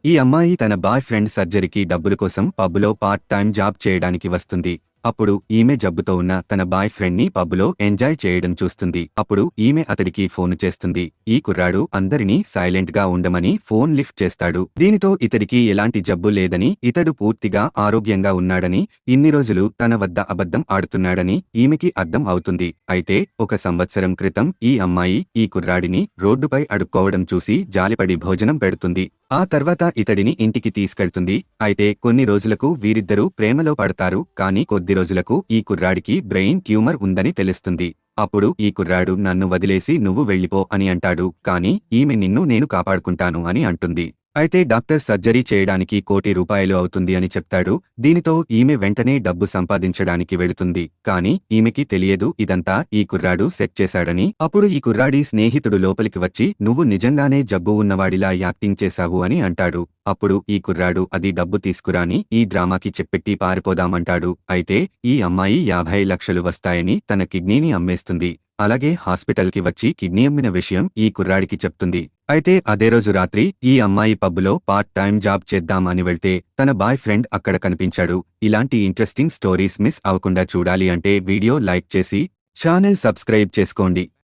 ఈ అమ్మాయి తన బాయ్ ఫ్రెండ్ సర్జరీకి డబ్బుల కోసం పబ్లో పార్ట్ టైం జాబ్ చేయడానికి వస్తుంది. అప్పుడు ఈమె జబ్బుతో ఉన్న తన బాయ్ ఫ్రెండ్ ని పబ్లో ఎంజాయ్ చేయడం చూస్తుంది. అప్పుడు ఈమె అతడికి ఫోను చేస్తుంది. ఈ కుర్రాడు అందరినీ సైలెంట్ గా ఉండమని ఫోన్ లిఫ్ట్ చేస్తాడు. దీనితో ఇతడికి ఎలాంటి జబ్బు లేదని, ఇతడు పూర్తిగా ఆరోగ్యంగా ఉన్నాడని, ఇన్ని రోజులు తన వద్ద అబద్ధం ఆడుతున్నాడని ఈమెకి అర్థం అవుతుంది. అయితే 1 సంవత్సరం క్రితం ఈ అమ్మాయి ఈ కుర్రాడిని రోడ్డుపై అడుక్కోవడం చూసి జాలిపడి భోజనం పెడుతుంది. ఆ తర్వాత ఇతడిని ఇంటికి తీసుకెళ్తుంది. అయితే కొన్ని రోజులకు వీరిద్దరూ ప్రేమలో పడతారు. కానీ కొద్ది రోజులకు ఈ కుర్రాడికి బ్రెయిన్ ట్యూమర్ ఉందని తెలుస్తుంది. అప్పుడు ఈ కుర్రాడు నన్ను వదిలేసి నువ్వు వెళ్ళిపో అని అంటాడు. కానీ ఈమె నిన్ను నేను కాపాడుకుంటాను అని అంటుంది. అయితే డాక్టర్ సర్జరీ చేయడానికి ₹1,00,00,000 అవుతుంది అని చెప్తాడు. దీనితో ఈమె వెంటనే డబ్బు సంపాదించడానికి వెళుతుంది. కానీ ఈమెకి తెలియదు ఇదంతా ఈ కుర్రాడు సెట్ చేశాడని. అప్పుడు ఈ కుర్రాడి స్నేహితుడు లోపలికి వచ్చి నువ్వు నిజంగానే జబ్బు ఉన్నవాడిలా యాక్టింగ్ చేశావు అని అంటాడు. అప్పుడు ఈ కుర్రాడు అది డబ్బు తీసుకురాని ఈ డ్రామాకి చెప్పెట్టి పారిపోదామంటాడు. అయితే ఈ అమ్మాయి 50 లక్షలు వస్తాయని తన కిడ్నీని అమ్మేస్తుంది. అలాగే హాస్పిటల్కి వచ్చి కిడ్నీ అమ్మిన విషయం ఈ కుర్రాడికి చెప్తుంది. అయితే అదే రోజు రాత్రి ఈ అమ్మాయి పబ్లో పార్ట్ టైం జాబ్ చేద్దాం అని వెళ్తే తన బాయ్ ఫ్రెండ్ అక్కడ కనిపించాడు. ఇలాంటి ఇంట్రెస్టింగ్ స్టోరీస్ మిస్ అవ్వకుండా చూడాలి అంటే వీడియో లైక్ చేసి ఛానల్ సబ్స్క్రైబ్ చేసుకోండి.